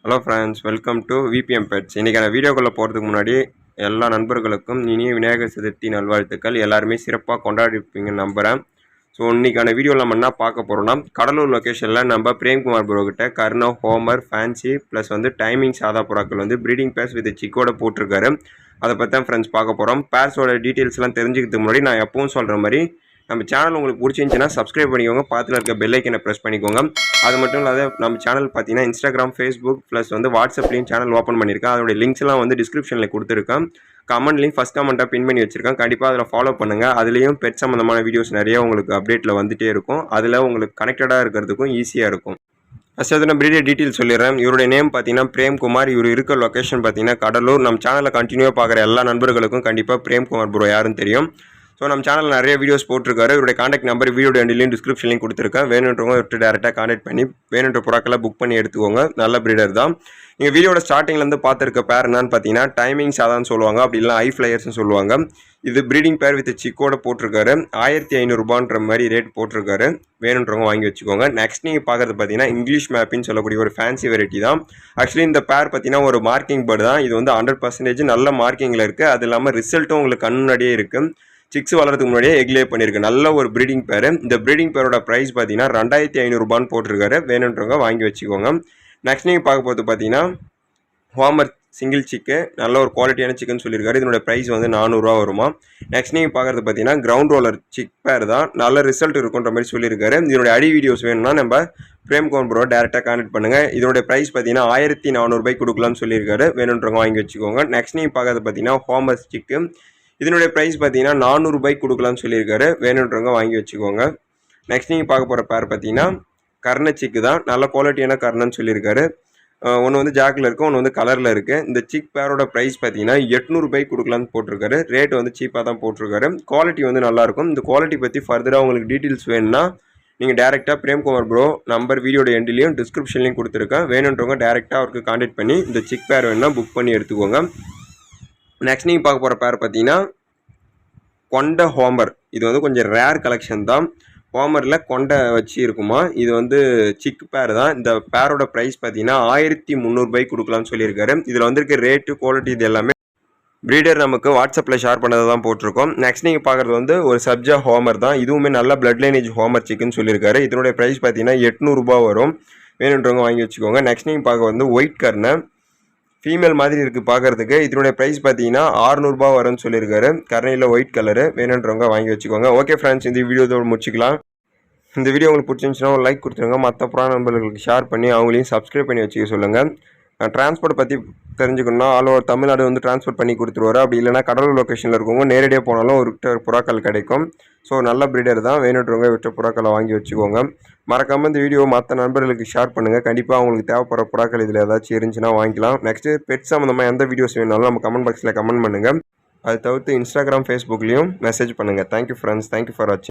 Hello friends, welcome to VPM pets. இன்றைக்கான வீடியோக்குள்ளே போகிறதுக்கு முன்னாடி எல்லா நண்பர்களுக்கும் இனிய விநாயகர் சதுர்த்தி நல்வாழ்த்துக்கள். எல்லாருமே சிறப்பாக கொண்டாடிருப்பீங்கன்னு நம்புகிறேன். ஸோ இன்றைக்கான வீடியோவில் நம்ம என்ன பார்க்க போகிறோம்னா, கடலூர் லொக்கேஷனில் நம்ம பிரேம்குமார் ப்ரோ கிட்ட கர்னோ, ஹோமர், ஃபேன்சி ப்ளஸ் டைமிங் சாதா புறாக்கள் ப்ரீடிங் பேர்ஸ் வித் சிக்கோட போட்டிருக்காரு. அதை பற்றி தான் ஃப்ரெண்ட்ஸ் பார்க்க போகிறோம். பேர்ஸோட டீட்டெயில்ஸ்லாம் தெரிஞ்சுக்கிறதுக்கு முன்னாடி நான் எப்பவும் சொல்கிற மாதிரி நம்ம சேனல் உங்களுக்கு பிடிச்சிருந்துச்சின்னா சப்ஸ்கிரைப் பண்ணிக்கோங்க, பார்த்துல இருக்க பெல் ஐக்கனை ப்ரெஸ் பண்ணிக்கோங்க. அது மட்டும் இல்லாத நம்ம சேனல் பார்த்தீங்கன்னா இன்ஸ்டாகிராம், ஃபேஸ்புக் ப்ளஸ் வாட்ஸ்அப்லேயும் சேனல் ஓப்பன் பண்ணியிருக்கேன். அதோடைய லிங்க்ஸ்லாம் டிஸ்கிரிப்ஷனில் கொடுத்துருக்கேன். கமெண்ட்லேயும் ஃபஸ்ட் கமெண்ட்டாக பின் பண்ணி வச்சிருக்கேன். கண்டிப்பாக அதில் ஃபாலோ பண்ணுங்கள். அதுலேயும் பெட் சம்மந்தமான வீடியோஸ் நிறைய உங்களுக்கு அப்டேட்டில் வந்துகிட்டே இருக்கும். அதில் உங்களுக்கு கனெக்டடாக இருக்கிறதுக்கும் ஈஸியாக இருக்கும். ஃபஸ்ட் வந்து நான் ப்ரீடர் டீட்டெயில் சொல்லிடுறேன். இவருடைய நேம் பார்த்தீங்கன்னா பிரேம்குமார். இவர் இருக்க லொக்கேஷன் பார்த்தீங்கன்னா கடலூர். நம்ம சேனலில் கண்டினியூவாக பார்க்குற எல்லா நண்பர்களுக்கும் கண்டிப்பாக பிரேம்குமார் ப்ரோ யாருன்னு தெரியும். ஸோ நம்ம சேனலில் நிறைய வீடியோஸ் போட்டிருக்காரு. இவருடைய காண்டாக்ட் நம்பர் வீடியோ எண்ட்லையும் டிஸ்கிரிப்ஷன்லையும் கொடுத்துருக்கேன். வேணுன்றவங்க விட்டு டேரெக்டாக காண்டாக்ட் பண்ணி வேணுன்ற புறாக்களை புக் பண்ணி எடுத்துக்கோங்க. நல்ல ப்ரீடர் தான். நீங்கள் வீடியோட ஸ்டார்டிங்லேருந்து பார்த்துருக்க பேர் என்னன்னு பார்த்தீங்கன்னா டைமிங் சாதான்னு சொல்லுவாங்க, அப்படி இல்லை ஐ ஃப்ளையர்ஸ்னு சொல்லுவாங்க. இது ப்ரீடிங் பேர் வித் சிக்கோட போட்டிருக்காரு. 1500 மாதிரி ரேட் போட்டிருக்காரு. வேணுன்றவங்க வாங்கி வச்சுக்கோங்க. நெக்ஸ்ட் நீங்கள் பார்க்குறது பார்த்தீங்கன்னா இங்கிலீஷ் மேப்பின்னு சொல்லக்கூடிய ஒரு ஃபேன்சி வெரைட்டி தான். ஆக்சுவலி இந்த பேர் பார்த்தீங்கன்னா ஒரு மார்க்கிங் பேர்டு தான். இது 100% நல்ல மார்க்கிங்கில் இருக்குது. அது இல்லாமல் ரிசல்ட்டும் உங்களுக்கு கண்ணுடியே இருக்குது. சிக்ஸ் வளர்றதுக்கு முன்னாடியே எக்லே பண்ணியிருக்கு. நல்ல ஒரு ப்ரீடிங் பேர். இந்த ப்ரீடிங் பேரோட ப்ரைஸ் பார்த்தீங்கன்னா 2500 போட்டிருக்காரு. வேணுன்றவங்க வாங்கி வச்சுக்கோங்க. நெக்ஸ்ட் நீங்கள் பார்க்க போகிறது பார்த்தீங்கன்னா ஹோமர் சிங்கிள் சிக்கு, நல்ல ஒரு குவாலிட்டியான சிக்கன் சொல்லியிருக்காரு. இதனோட ப்ரைஸ் 400 வருமா. நெக்ஸ்ட் நீங்கள் பார்க்குறது பார்த்தீங்கன்னா கிரவுண்ட் ரோலர் சிக் பேர் தான். நல்ல ரிசல்ட் இருக்குன்ற மாதிரி சொல்லியிருக்காரு. இதனுடைய அடி வீடியோஸ் வேணும்னா நம்ம பிரேம்குமார் ப்ரோ டேரெக்டாக கான்டெக்ட் பண்ணுங்கள். இதனுடைய ப்ரைஸ் பார்த்தீங்கன்னா 1400 கொடுக்கலாம்னு சொல்லியிருக்காரு. வேணுன்றவங்க வாங்கி வச்சுக்கோங்க. நெக்ஸ்ட் நீங்கள் பார்க்குறது பார்த்தீங்கன்னா ஹோமர் சிக்கு. இதனுடைய ப்ரைஸ் பார்த்தீங்கன்னா 400 கொடுக்கலாம்னு சொல்லியிருக்காரு. வேணுன்றவங்க வாங்கி வச்சுக்கோங்க. நெக்ஸ்ட் நீங்கள் பார்க்க போகிற பேர் பார்த்தீங்கன்னா கர்ண சிக்கு தான். நல்ல குவாலிட்டியான கர்ணன்னு சொல்லியிருக்காரு. ஒன்று ஜாக்கில் இருக்குது, ஒன்று கலரில் இருக்குது. இந்த சிக் பேரோட ப்ரைஸ் பார்த்தீங்கன்னா 800 கொடுக்கலான்னு போட்டிருக்காரு. ரேட்டு சீப்பாக தான் போட்டிருக்காரு. குவாலிட்டி நல்லாயிருக்கும். இந்த குவாலிட்டி பற்றி ஃபர்தராக உங்களுக்கு டீட்டெயில்ஸ் வேணும்னா நீங்கள் டேரெக்டாக பிரேம்குமார் ப்ரோ நம்பர் வீடியோட எண்ட்லேயும் டிஸ்கிரிப்ஷன்லையும் கொடுத்துருக்கேன். வேணுன்றவங்க டேரெக்டாக அவருக்கு கான்டாக்ட் பண்ணி இந்த சிக் பேர் வேணுன்னா புக் பண்ணி எடுத்துக்கோங்க. நெக்ஸ்ட் நீங்கள் பார்க்க போகிற பேர் பார்த்தீங்கன்னா கொண்ட ஹோமர். இது கொஞ்சம் ரேர் கலெக்ஷன் தான். ஹோமரில் கொண்டை வச்சு இருக்குமா. இது சிக் பேர் தான். இந்த பேரோட ப்ரைஸ் பார்த்தீங்கன்னா 1300 கொடுக்கலாம்னு சொல்லியிருக்காரு. இதில் இருக்க ரேட்டு, குவாலிட்டி இது எல்லாமே ப்ரீடர் நமக்கு வாட்ஸ்அப்பில் ஷேர் பண்ணதை தான் போட்டிருக்கோம். நெக்ஸ்ட் நீங்கள் பார்க்குறது ஒரு சப்ஜா ஹோமர் தான். இதுவுமே நல்ல பிளட் லைனேஜ் ஹோமர் சிக்குன்னு சொல்லியிருக்காரு. இதனுடைய ப்ரைஸ் பார்த்தீங்கன்னா 800 வரும். வேணுன்றவங்க வாங்கி வச்சுக்கோங்க. நெக்ஸ்ட் நீங்கள் பார்க்க ஒயிட் கர்னை ஃபீமேல் மாதிரி இருக்குது பார்க்குறதுக்கு. இதனுடைய ப்ரைஸ் பார்த்தீங்கன்னா 600 வரும்னு சொல்லியிருக்காரு. கர்னையில் ஒயிட் கலரு. வேணுன்றவங்க வாங்கி வச்சுக்கோங்க. ஓகே ஃப்ரெண்ட்ஸ், இந்த வீடியோதோடு முடிச்சிக்கலாம். இந்த வீடியோ உங்களுக்கு பிடிச்சிருந்துச்சுன்னா ஒரு லைக் கொடுத்துருங்க. மற்ற புறா நண்பர்களுக்கு ஷேர் பண்ணி அவங்களையும் சப்ஸ்கிரைப் பண்ணி வச்சுக்க சொல்லுங்கள். டிரான்ஸ்போர்ட் பற்றி தெரிஞ்சுக்கணும்னா ஆல் ஓவர் தமிழ்நாடு டிரான்ஸ்போர்ட் பண்ணி கொடுத்துருவாரு. அப்படி இல்லைனா கடலூர் லொக்கேஷனில் இருக்கவங்க நேரடியாக போனாலும் ஒரு புறாக்கள் கிடைக்கும். ஸோ நல்ல ப்ரீடர் தான். வேணுன்றவங்க விட்ட புறாக்களை வாங்கி வச்சுக்கோங்க. மறக்காமல் இந்த வீடியோ மற்ற நண்பர்களுக்கு ஷேர் பண்ணுங்கள். கண்டிப்பாக அவங்களுக்கு தேவைப்படுற புறாக்கள் இதில் ஏதாச்சும் இருந்துச்சுன்னா வாங்கிக்கலாம். நெக்ஸ்ட்டு பெட் சம்மந்தமாக எந்த வீடியோஸ் வேணாலும் நம்ம கமெண்ட் பாக்ஸில் கமெண்ட் பண்ணுங்கள். அது தவிர்த்து இன்ஸ்டாகிராம், ஃபேஸ்புக்லேயும் மெசேஜ் பண்ணுங்கள். Thank you friends. தேங்க்யூ ஃபார் வாட்சிங்.